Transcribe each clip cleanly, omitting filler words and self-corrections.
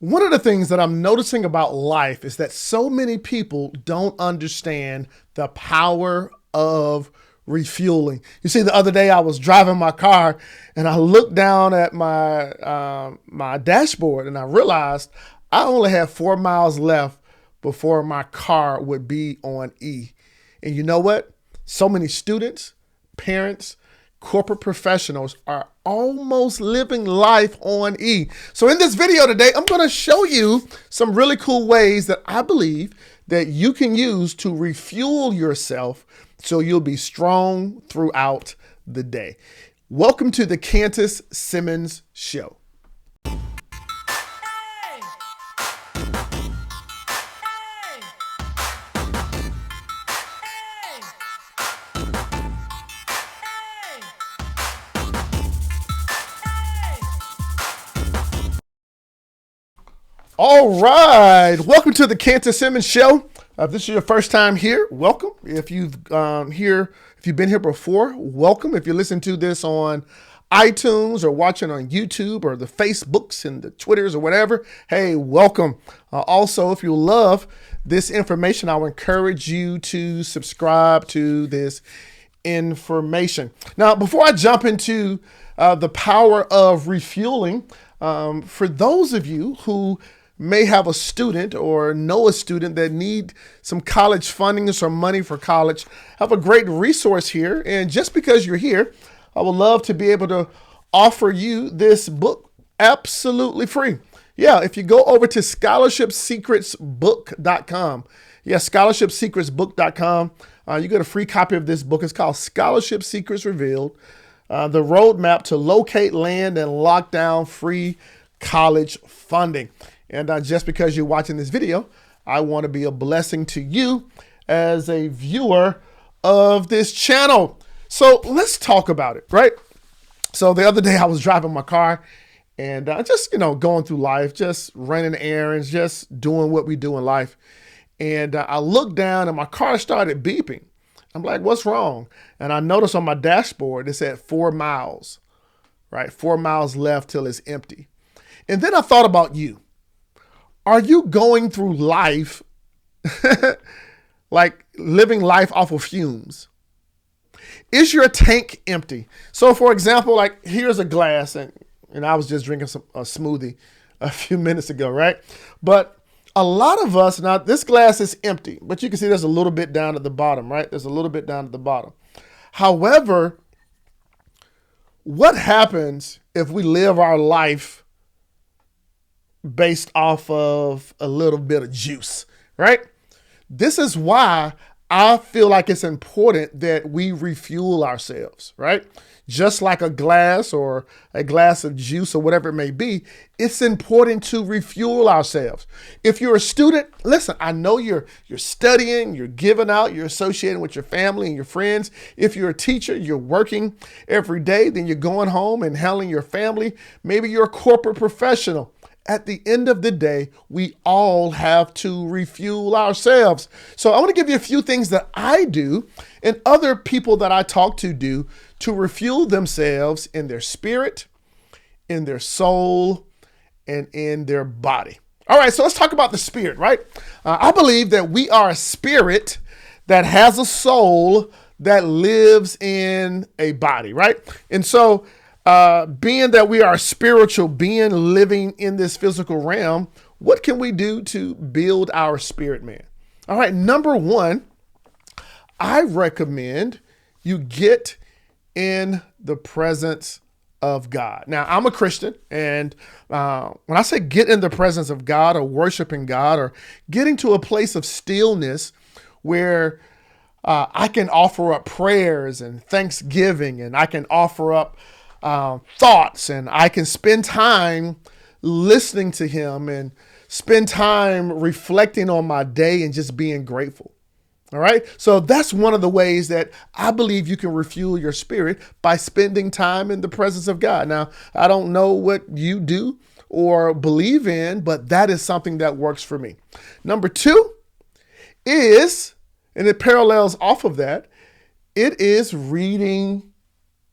One of the things that I'm noticing about life is that so many people don't understand the power of refueling. You see, the other day I was driving my car and I looked down at my dashboard and I realized I only had 4 miles left before my car would be on E. And you know what? So many students, parents, corporate professionals are almost living life on E. So in this video today, I'm going to show you some really cool ways that I believe that you can use to refuel yourself so you'll be strong throughout the day. Welcome to the Candace Simmons Show. All right, welcome to the Candace Simmons Show. If this is your first time here, welcome. If you've been here before, welcome. If you listen to this on iTunes or watching on YouTube or the Facebooks and the Twitters or whatever, hey, welcome. Also, if you love this information, I would encourage you to subscribe to this information. Now, before I jump into the power of refueling, for those of you who may have a student or know a student that need some college funding or some money for college, I have a great resource here. And just because you're here, I would love to be able to offer you this book absolutely free. Yeah, if you go over to scholarshipsecretsbook.com, scholarshipsecretsbook.com, you get a free copy of this book. It's called Scholarship Secrets Revealed, the roadmap to locate, land, and lock down free college funding. And just because you're watching this video, I want to be a blessing to you as a viewer of this channel. So let's talk about it, right? So the other day I was driving my car and just, going through life, just running errands, just doing what we do in life. And I looked down and my car started beeping. I'm like, what's wrong? And I noticed on my dashboard, it said 4 miles, right? 4 miles left till it's empty. And then I thought about you. Are you going through life like living life off of fumes? Is your tank empty? So for example, like here's a glass and I was just drinking a smoothie a few minutes ago, right? But a lot of us, now this glass is empty, but you can see there's a little bit down at the bottom, right? There's a little bit down at the bottom. However, what happens if we live our life based off of a little bit of juice, right? This is why I feel like it's important that we refuel ourselves, right? Just like a glass or a glass of juice or whatever it may be, it's important to refuel ourselves. If you're a student, listen, I know you're studying, you're giving out, you're associating with your family and your friends. If you're a teacher, you're working every day, then you're going home and handling your family. Maybe you're a corporate professional. At the end of the day, we all have to refuel ourselves. So I want to give you a few things that I do and other people that I talk to do to refuel themselves in their spirit, in their soul, and in their body. All right, so let's talk about the spirit, right? I believe that we are a spirit that has a soul that lives in a body, right? And so being that we are a spiritual being living in this physical realm, what can we do to build our spirit man? All right, number one, I recommend you get in the presence of God. Now, I'm a Christian, and when I say get in the presence of God or worshiping God or getting to a place of stillness where I can offer up prayers and thanksgiving, and I can offer up thoughts, and I can spend time listening to him and spend time reflecting on my day and just being grateful. All right. So that's one of the ways that I believe you can refuel your spirit, by spending time in the presence of God. Now, I don't know what you do or believe in, but that is something that works for me. Number two is, and it parallels off of that, it is reading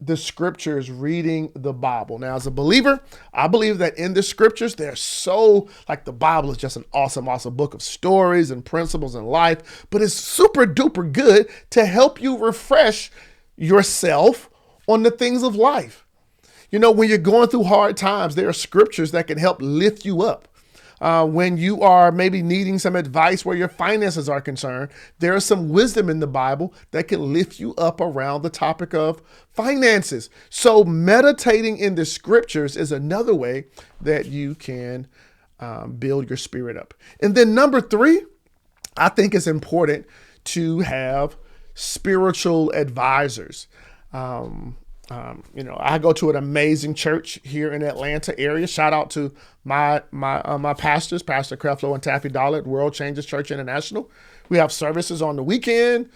the scriptures, reading the Bible. Now, as a believer, I believe that in the scriptures, they're so, like the Bible is just an awesome, awesome book of stories and principles in life, but it's super duper good to help you refresh yourself on the things of life. You know, when you're going through hard times, there are scriptures that can help lift you up. When you are maybe needing some advice where your finances are concerned, there is some wisdom in the Bible that can lift you up around the topic of finances. So meditating in the scriptures is another way that you can build your spirit up. And then number 3, I think it's important to have spiritual advisors. I go to an amazing church here in Atlanta area. Shout out to my pastors, Pastor Creflo and Taffy Dollar at World Changes Church International. We have services on the weekend,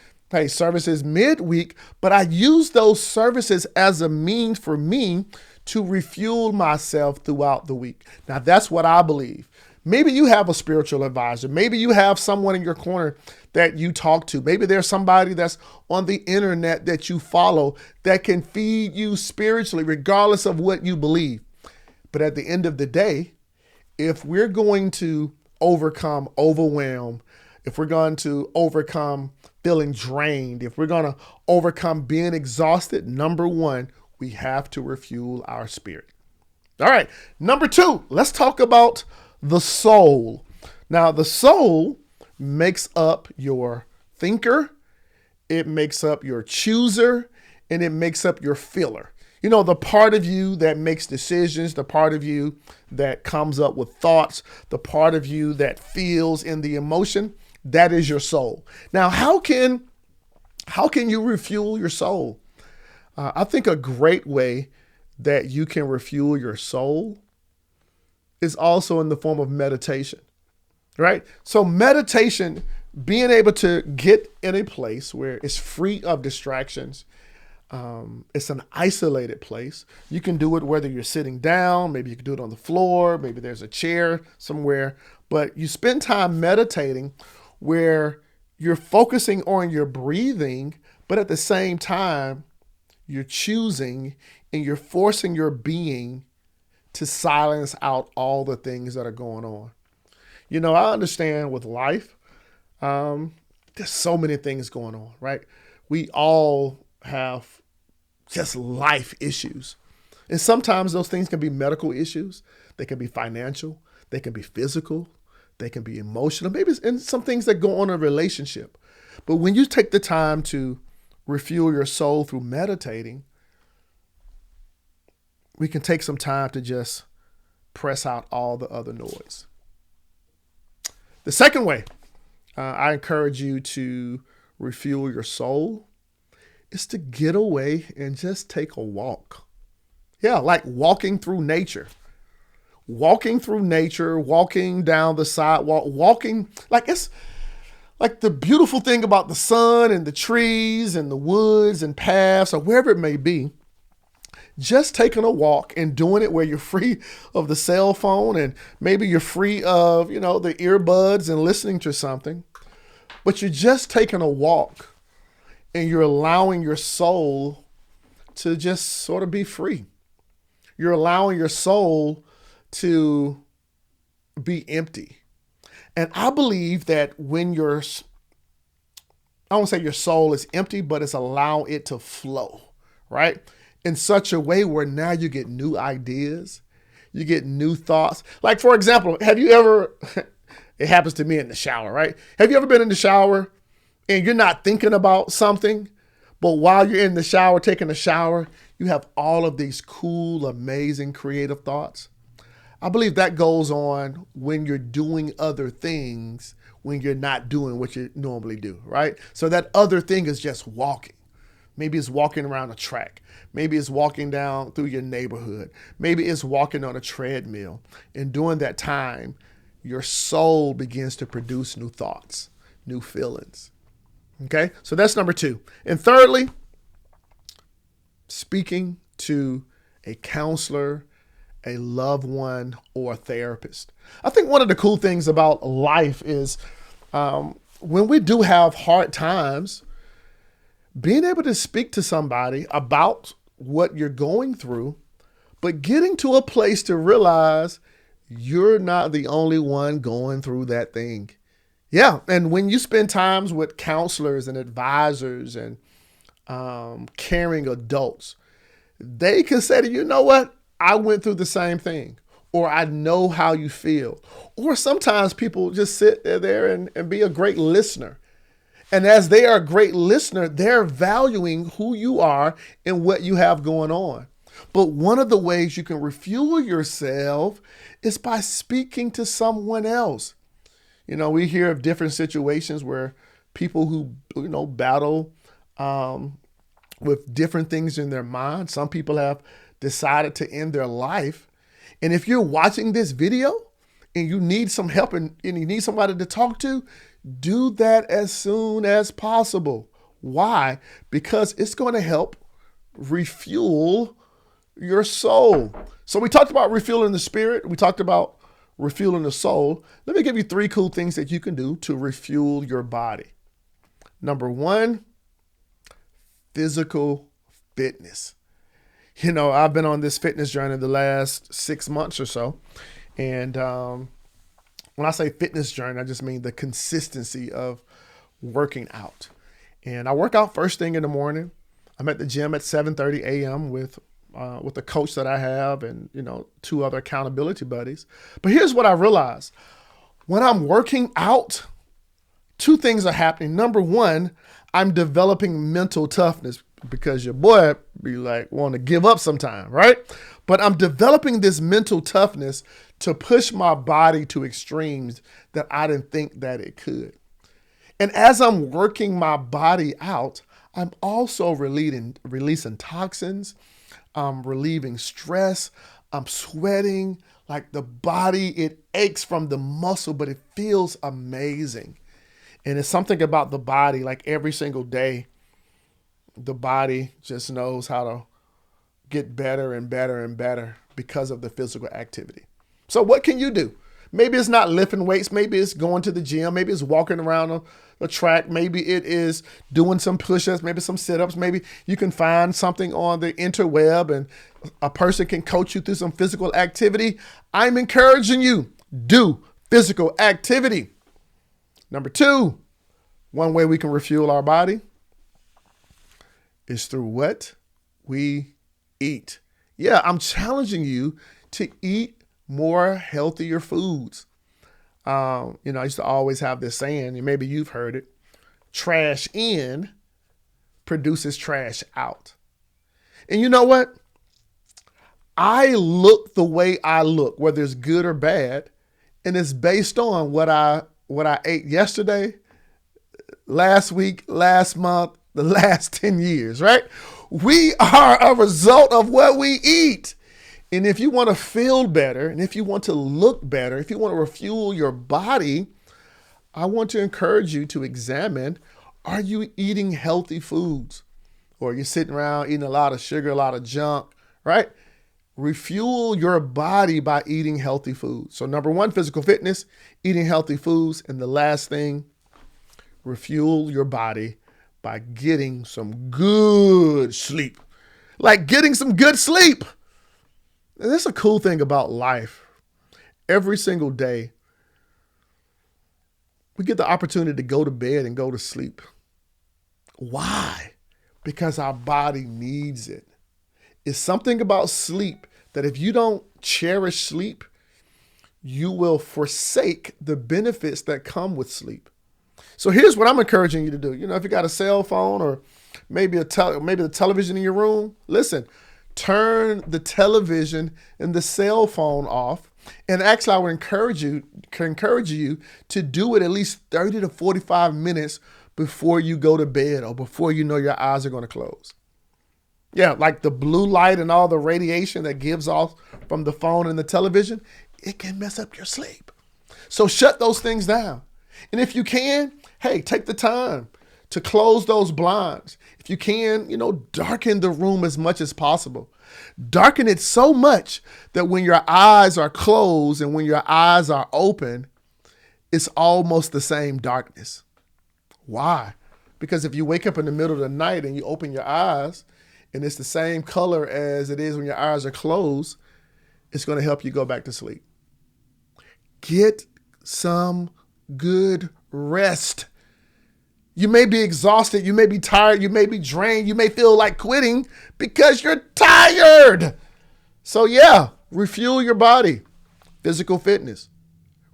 services midweek, but I use those services as a means for me to refuel myself throughout the week. Now, that's what I believe. Maybe you have a spiritual advisor. Maybe you have someone in your corner that you talk to. Maybe there's somebody that's on the internet that you follow that can feed you spiritually, regardless of what you believe. But at the end of the day, if we're going to overcome overwhelm, if we're going to overcome feeling drained, if we're going to overcome being exhausted, number 1, we have to refuel our spirit. All right. Number 2, let's talk about the soul. Now, the soul makes up your thinker, it makes up your chooser, and it makes up your feeler. You know, the part of you that makes decisions, the part of you that comes up with thoughts, the part of you that feels in the emotion, that is your soul. Now, how can you refuel your soul? I think a great way that you can refuel your soul is also in the form of meditation, right? So meditation, being able to get in a place where it's free of distractions, it's an isolated place. You can do it whether you're sitting down, maybe you can do it on the floor, maybe there's a chair somewhere, but you spend time meditating where you're focusing on your breathing, but at the same time, you're choosing and you're forcing your being to silence out all the things that are going on. You know, I understand with life, there's so many things going on, right? We all have just life issues. And sometimes those things can be medical issues. They can be financial. They can be physical. They can be emotional. Maybe it's and some things that go on in a relationship. But when you take the time to refuel your soul through meditating, we can take some time to just press out all the other noise. The second way I encourage you to refuel your soul is to get away and just take a walk. Yeah, like walking through nature. Walking through nature, walking down the sidewalk, walking, like it's like the beautiful thing about the sun and the trees and the woods and paths or wherever it may be. Just taking a walk and doing it where you're free of the cell phone and maybe you're free of, the earbuds and listening to something, but you're just taking a walk and you're allowing your soul to just sort of be free. You're allowing your soul to be empty. And I believe that when I won't say your soul is empty, but it's allow it to flow, right? In such a way where now you get new ideas, you get new thoughts. Like, for example, have you ever, it happens to me in the shower, right? Have you ever been in the shower and you're not thinking about something, but while you're in the shower, taking a shower, you have all of these cool, amazing, creative thoughts? I believe that goes on when you're doing other things, when you're not doing what you normally do, right? So that other thing is just walking. Maybe it's walking around a track. Maybe it's walking down through your neighborhood. Maybe it's walking on a treadmill. And during that time, your soul begins to produce new thoughts, new feelings. Okay, so that's number 2. And thirdly, speaking to a counselor, a loved one, or a therapist. I think one of the cool things about life is when we do have hard times, being able to speak to somebody about what you're going through, but getting to a place to realize you're not the only one going through that thing. Yeah. And when you spend times with counselors and advisors and caring adults, they can say to you, you know what? I went through the same thing, or I know how you feel. Or sometimes people just sit there and be a great listener. And as they are a great listener, they're valuing who you are and what you have going on. But one of the ways you can refuel yourself is by speaking to someone else. We hear of different situations where people who, battle with different things in their mind. Some people have decided to end their life. And if you're watching this video and you need some help and you need somebody to talk to, do that as soon as possible. Why? Because it's going to help refuel your soul. So we talked about refueling the spirit. We talked about refueling the soul. Let me give you 3 cool things that you can do to refuel your body. Number 1, physical fitness. I've been on this fitness journey the last 6 months or so. And when I say fitness journey, I just mean the consistency of working out. And I work out first thing in the morning. I'm at the gym at 7:30 a.m. with a coach that I have and, 2 other accountability buddies. But here's what I realized. When I'm working out, 2 things are happening. Number 1, I'm developing mental toughness because your boy be like want to give up sometime, right? But I'm developing this mental toughness to push my body to extremes that I didn't think that it could. And as I'm working my body out, I'm also releasing toxins. I'm relieving stress. I'm sweating. Like the body, it aches from the muscle, but it feels amazing. And it's something about the body, like every single day, the body just knows how to get better and better and better because of the physical activity. So what can you do? Maybe it's not lifting weights. Maybe it's going to the gym. Maybe it's walking around a track. Maybe it is doing some push-ups, maybe some sit-ups. Maybe you can find something on the interweb and a person can coach you through some physical activity. I'm encouraging you, do physical activity. Number 2, one way we can refuel our body is through what we eat. Yeah, I'm challenging you to eat more healthier foods. I used to always have this saying, and maybe you've heard it, trash in produces trash out. And you know what? I look the way I look, whether it's good or bad, and it's based on what I ate yesterday, last week, last month, the last 10 years, right? We are a result of what we eat. And if you want to feel better, and if you want to look better, if you want to refuel your body, I want to encourage you to examine, are you eating healthy foods? Or you're sitting around eating a lot of sugar, a lot of junk, right? Refuel your body by eating healthy foods. So number 1, physical fitness, eating healthy foods. And the last thing, refuel your body by getting some good sleep. Like getting some good sleep. And that's a cool thing about life. Every single day, we get the opportunity to go to bed and go to sleep. Why? Because our body needs it. It's something about sleep that if you don't cherish sleep, you will forsake the benefits that come with sleep. So here's what I'm encouraging you to do. If you got a cell phone or maybe the television in your room, listen, turn the television and the cell phone off. And actually, I would encourage you to do it at least 30 to 45 minutes before you go to bed or before you know your eyes are going to close. Yeah, like the blue light and all the radiation that gives off from the phone and the television, it can mess up your sleep. So shut those things down. And if you can, hey, take the time to close those blinds. If you can, darken the room as much as possible. Darken it so much that when your eyes are closed and when your eyes are open, it's almost the same darkness. Why? Because if you wake up in the middle of the night and you open your eyes and it's the same color as it is when your eyes are closed, it's going to help you go back to sleep. Get some good rest. You may be exhausted. You may be tired. You may be drained. You may feel like quitting because you're tired. So yeah, refuel your body. Physical fitness.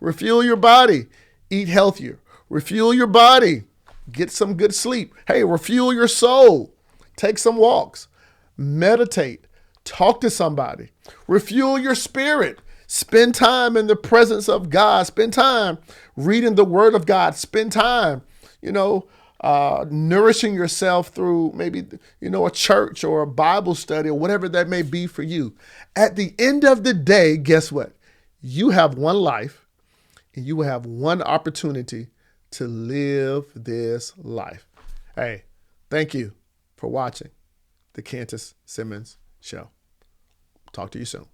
Refuel your body. Eat healthier. Refuel your body. Get some good sleep. Hey, refuel your soul. Take some walks. Meditate. Talk to somebody. Refuel your spirit. Spend time in the presence of God. Spend time reading the word of God. Spend time, nourishing yourself through maybe, a church or a Bible study or whatever that may be for you. At the end of the day, guess what? You have one life and you will have one opportunity to live this life. Hey, thank you for watching the Candace Simmons Show. Talk to you soon.